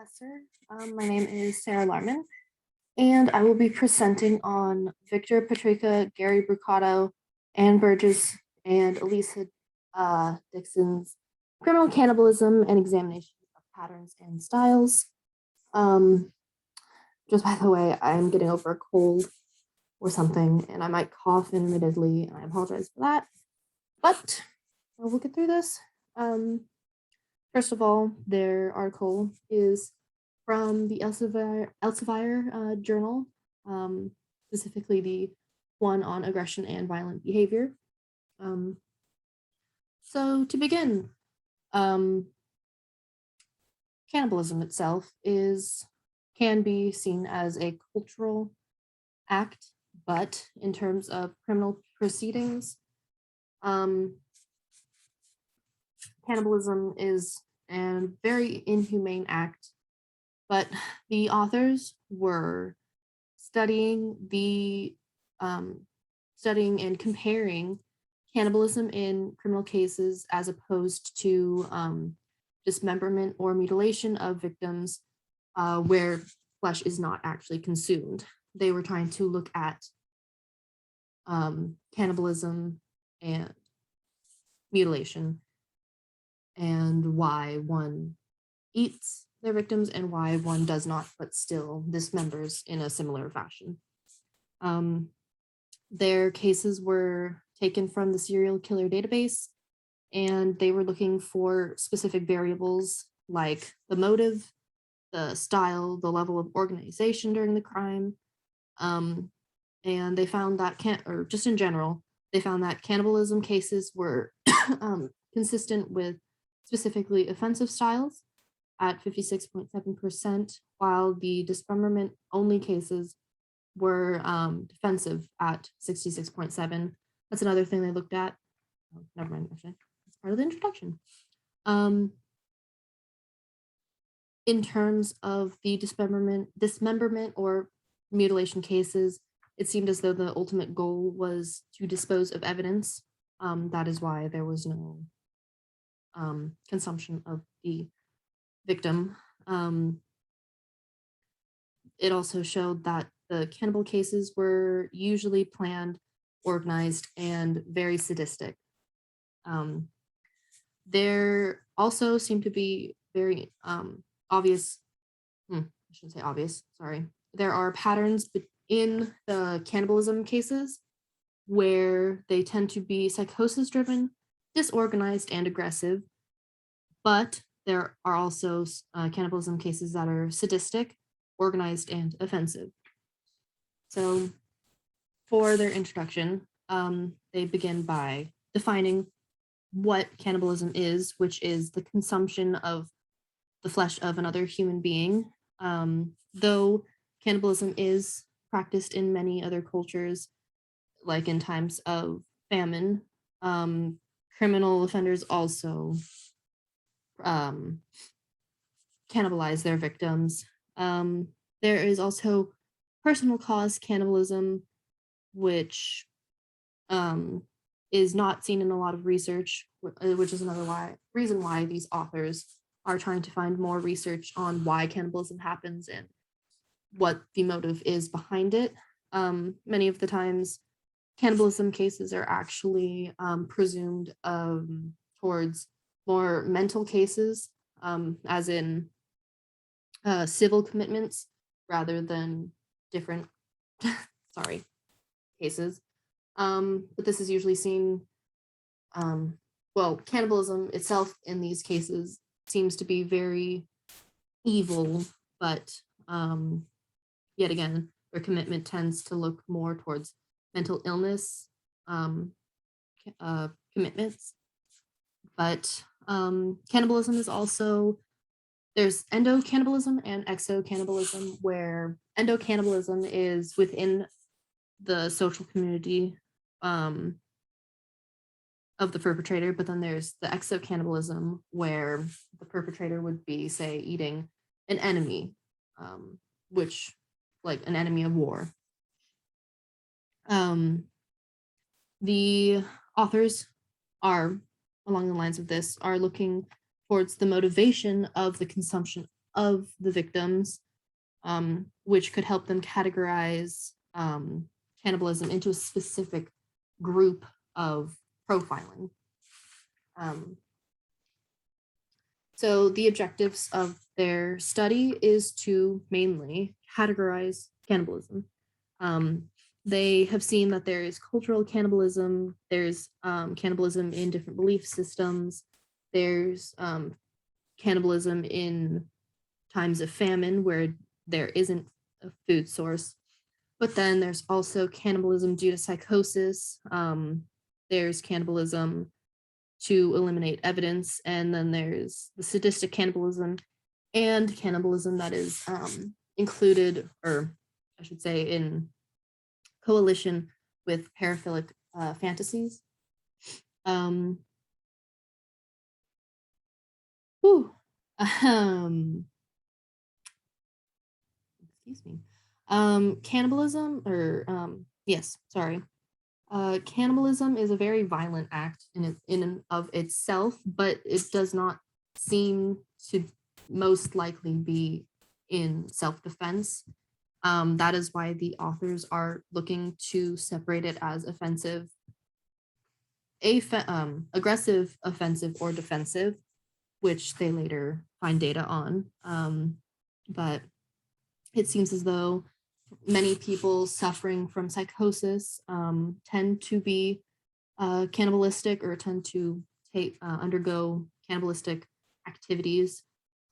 professor. My name is Sarah Larman, and I will be presenting on Victor Petrika, Gary Brucato, Ann Burgess, and Elisa Dixon's Criminal Cannibalism and Examination of Patterns and Styles. Just by the way, I'm getting over a cold or something, and I might cough intermittently, and I apologize for that. But we'll get through this. First of all, their article is from the Elsevier journal, specifically the one on aggression and violent behavior. So to begin, cannibalism itself can be seen as a cultural act, but in terms of criminal proceedings, cannibalism is a very inhumane act, but the authors were studying and comparing cannibalism in criminal cases as opposed to dismemberment or mutilation of victims where flesh is not actually consumed. They were trying to look at cannibalism and mutilation and why one eats their victims and why one does not, but still dismembers in a similar fashion. Their cases were taken from the serial killer database, and they were looking for specific variables like the motive, the style, the level of organization during the crime. And they found that, just in general, they found that cannibalism cases were consistent with specifically offensive styles at 56.7%, while the dismemberment only cases were defensive at 66.7%. That's another thing they looked at. Oh, never mind, actually, that's part of the introduction. In terms of the dismemberment or mutilation cases, it seemed as though the ultimate goal was to dispose of evidence. That is why there was no consumption of the victim. It also showed that the cannibal cases were usually planned, organized, and very sadistic. There also seemed to be very obvious, I shouldn't say obvious, sorry. There are patterns in the cannibalism cases where they tend to be psychosis-driven, disorganized, and aggressive, but there are also cannibalism cases that are sadistic, organized, and offensive. So for their introduction, they begin by defining what cannibalism is, which is the consumption of the flesh of another human being. Though cannibalism is practiced in many other cultures, like in times of famine, criminal offenders also cannibalize their victims. There is also personal cause cannibalism, which is not seen in a lot of research, which is another reason why these authors are trying to find more research on why cannibalism happens and what the motive is behind it. Many of the times, cannibalism cases are actually presumed towards more mental cases, as in civil commitments, rather than different, cases. But this is usually seen, cannibalism itself in these cases seems to be very evil, but yet again, their commitment tends to look more towards mental illness commitments. But cannibalism is also, there's endocannibalism and exocannibalism, where endocannibalism is within the social community of the perpetrator, but then there's the exocannibalism where the perpetrator would be, say, eating an enemy, which, like an enemy of war. The authors are, along the lines of this, are looking towards the motivation of the consumption of the victims, which could help them categorize cannibalism into a specific group of profiling. So the objectives of their study is to mainly categorize cannibalism. They have seen that there is cultural cannibalism, there's cannibalism in different belief systems, there's cannibalism in times of famine where there isn't a food source. But then there's also cannibalism due to psychosis. There's cannibalism to eliminate evidence, and then there's the sadistic cannibalism and cannibalism that is included, or I should say, in coalition with paraphilic fantasies. Excuse me. Cannibalism, or yes, sorry. Cannibalism is a very violent act in and of itself, but it does not seem to most likely be in self-defense. That is why the authors are looking to separate it as offensive, aggressive, offensive, or defensive, which they later find data on. But it seems as though many people suffering from psychosis tend to be cannibalistic, or tend to undergo cannibalistic activities.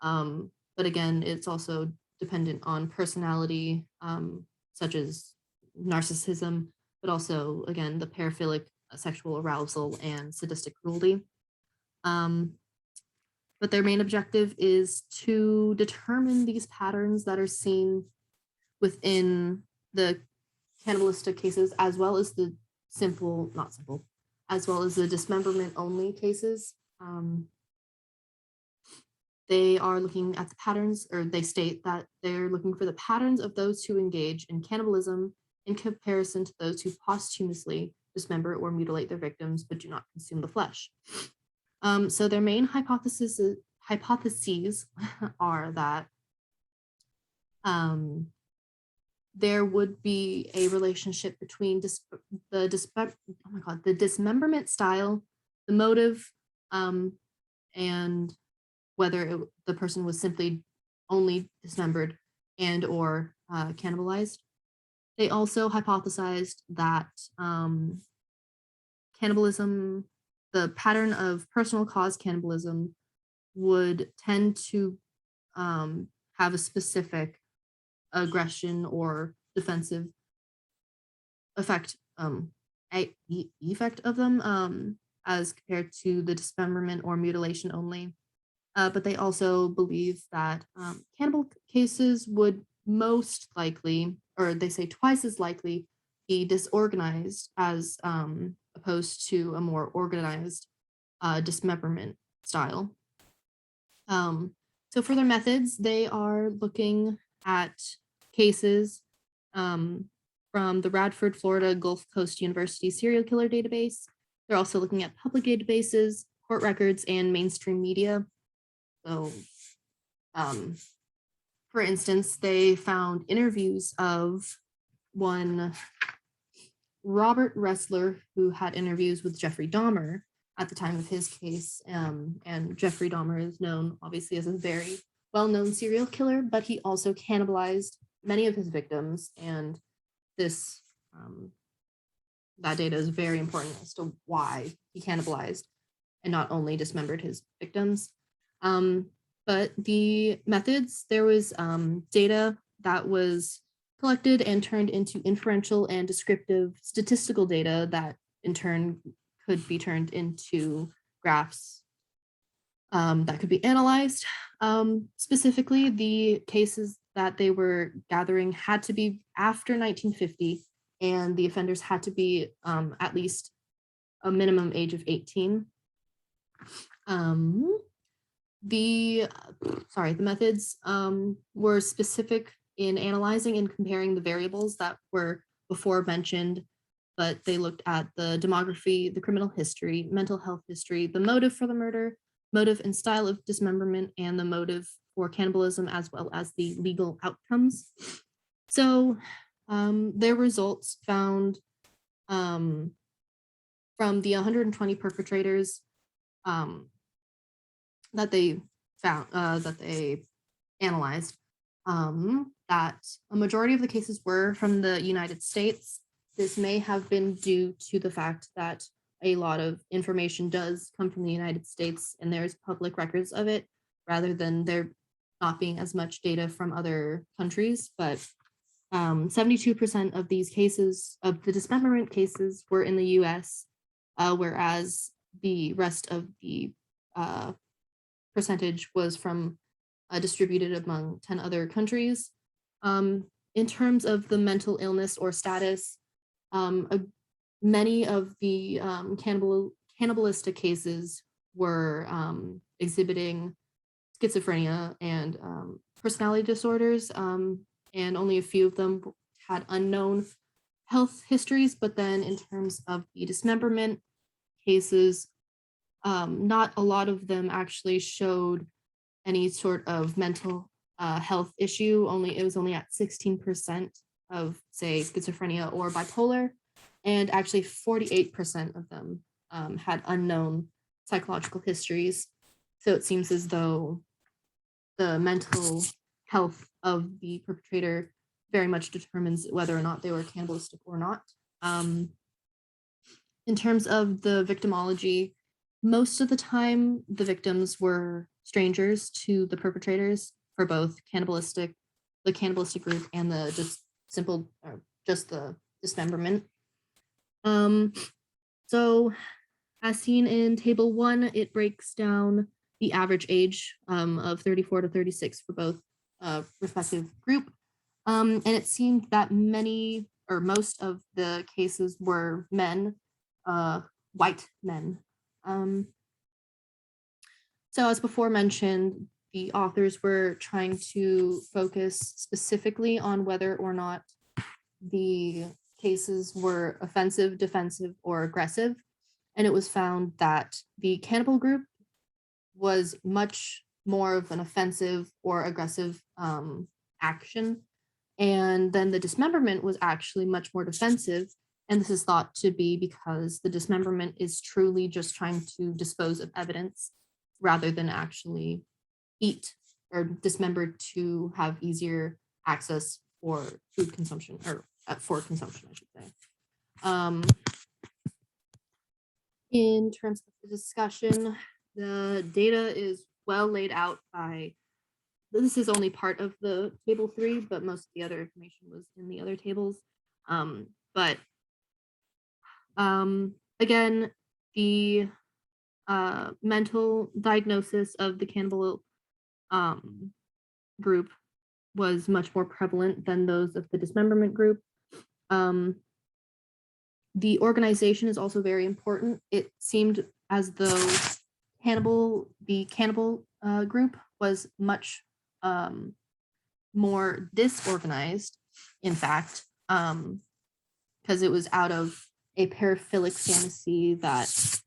But again, it's also dependent on personality, such as narcissism, but also, again, the paraphilic sexual arousal and sadistic cruelty. But their main objective is to determine these patterns that are seen within the cannibalistic cases, as well as the as well as the dismemberment only cases. They are looking at the patterns, or they state that they're looking for the patterns of those who engage in cannibalism in comparison to those who posthumously dismember or mutilate their victims but do not consume the flesh. So their main hypotheses are that there would be a relationship between the dismemberment style, the motive, and whether the person was simply only dismembered and or cannibalized. They also hypothesized that cannibalism, the pattern of personal cause cannibalism, would tend to have a specific aggression or defensive effect of them, as compared to the dismemberment or mutilation only. But they also believe that cannibal cases would most likely, or they say twice as likely, be disorganized as opposed to a more organized dismemberment style. So for their methods, they are looking at cases from the Radford, Florida Gulf Coast University serial killer database. They're also looking at public databases, court records, and mainstream media. So, for instance, they found interviews of one Robert Ressler, who had interviews with Jeffrey Dahmer at the time of his case. And Jeffrey Dahmer is known, obviously, as a very well-known serial killer, but he also cannibalized many of his victims. And this, that data is very important as to why he cannibalized and not only dismembered his victims. But the methods, there was data that was collected and turned into inferential and descriptive statistical data that in turn could be turned into graphs that could be analyzed. Specifically, the cases that they were gathering had to be after 1950, and the offenders had to be at least a minimum age of 18. The methods were specific in analyzing and comparing the variables that were before mentioned, but they looked at the demography, the criminal history, mental health history, the motive for the murder, motive and style of dismemberment, and the motive for cannibalism, as well as the legal outcomes. So their results found from the 120 perpetrators that they found that they analyzed, that a majority of the cases were from the United States. This may have been due to the fact that a lot of information does come from the United States and there's public records of it, rather than there not being as much data from other countries. But 72% of these cases, of the dismemberment cases, were in the US, whereas the rest of the percentage was from distributed among 10 other countries. In terms of the mental illness or status, many of the cannibalistic cases were exhibiting schizophrenia and personality disorders, and only a few of them had unknown health histories. But then in terms of the dismemberment cases, not a lot of them actually showed any sort of mental health issue. It was only at 16% of, say, schizophrenia or bipolar, and actually 48% of them had unknown psychological histories. So it seems as though the mental health of the perpetrator very much determines whether or not they were cannibalistic or not. In terms of the victimology, most of the time the victims were strangers to the perpetrators for both the cannibalistic group and the just the dismemberment. So as seen in table 1, it breaks down the average age of 34 to 36 for both respective group. And it seemed that many or most of the cases were men, white men. So as before mentioned, the authors were trying to focus specifically on whether or not the cases were offensive, defensive, or aggressive. And it was found that the cannibal group was much more of an offensive or aggressive action. And then the dismemberment was actually much more defensive. And this is thought to be because the dismemberment is truly just trying to dispose of evidence rather than actually eat or dismember to have easier access for food consumption, or for consumption, I should say. In terms of the discussion, the data is well laid out by, this is only part of the table 3, but most of the other information was in the other tables. Again, the mental diagnosis of the cannibal group was much more prevalent than those of the dismemberment group. The organization is also very important. It seemed as though the cannibal group was much more disorganized, in fact, because it was out of a paraphilic fantasy that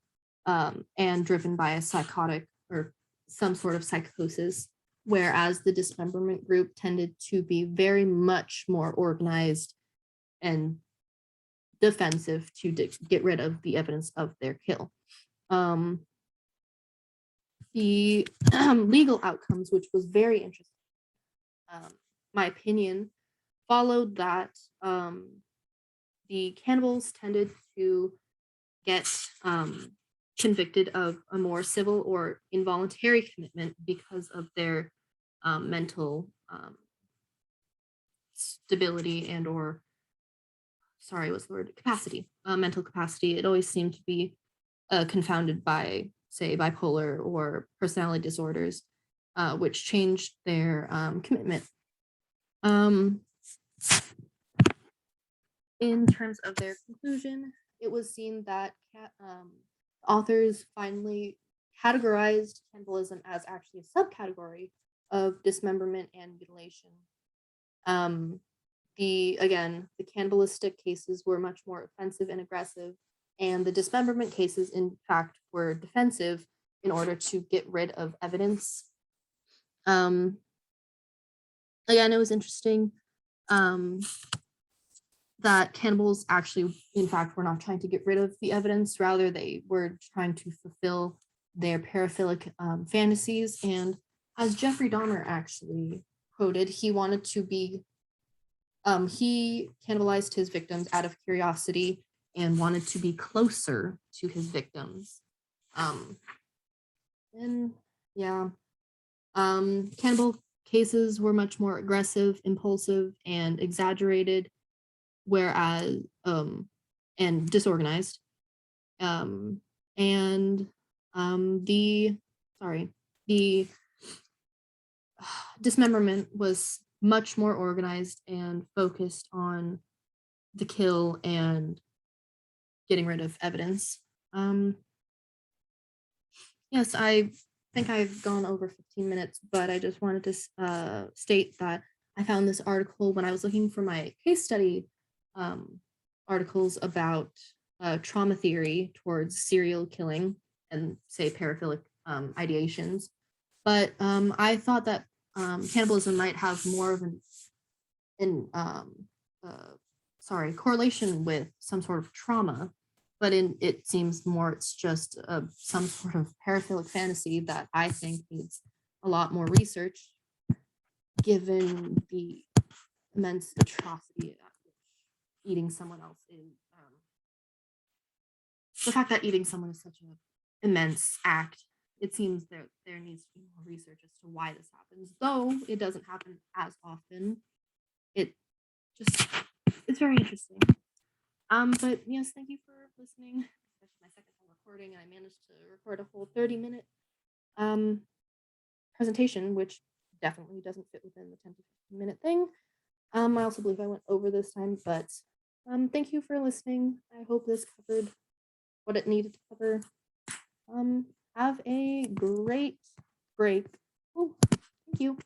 and driven by a psychotic or some sort of psychosis, whereas the dismemberment group tended to be very much more organized and defensive to get rid of the evidence of their kill. The legal outcomes, which was very interesting, my opinion, followed that the cannibals tended to get convicted of a more civil or involuntary commitment because of their mental stability and or capacity, mental capacity. It always seemed to be confounded by, say, bipolar or personality disorders, which changed their commitment. In terms of their conclusion, it was seen that authors finally categorized cannibalism as actually a subcategory of dismemberment and mutilation. The cannibalistic cases were much more offensive and aggressive, and the dismemberment cases, in fact, were defensive, in order to get rid of evidence. Again, it was interesting that cannibals actually, in fact, were not trying to get rid of the evidence. Rather, they were trying to fulfill their paraphilic fantasies. And as Jeffrey Dahmer actually quoted, he wanted to be, he cannibalized his victims out of curiosity and wanted to be closer to his victims. And yeah, cannibal cases were much more aggressive, impulsive, and exaggerated, whereas and disorganized. And the dismemberment was much more organized and focused on the kill and getting rid of evidence. Yes, I think I've gone over 15 minutes, but I just wanted to state that I found this article when I was looking for my case study articles about trauma theory towards serial killing and, say, paraphilic ideations. But I thought that cannibalism might have more of correlation with some sort of trauma, but it seems more it's just some sort of paraphilic fantasy that I think needs a lot more research, given the immense atrocity at which eating someone else is. The fact that eating someone is such an immense act, it seems that there needs to be more research as to why this happens, though it doesn't happen as often. It's very interesting. But yes, thank you for listening. This is my second time recording, and I managed to record a whole 30-minute presentation, which definitely doesn't fit within the 10 to 15-minute thing. I also believe I went over this time, but thank you for listening. I hope this covered what it needed to cover. Have a great break. Oh, thank you.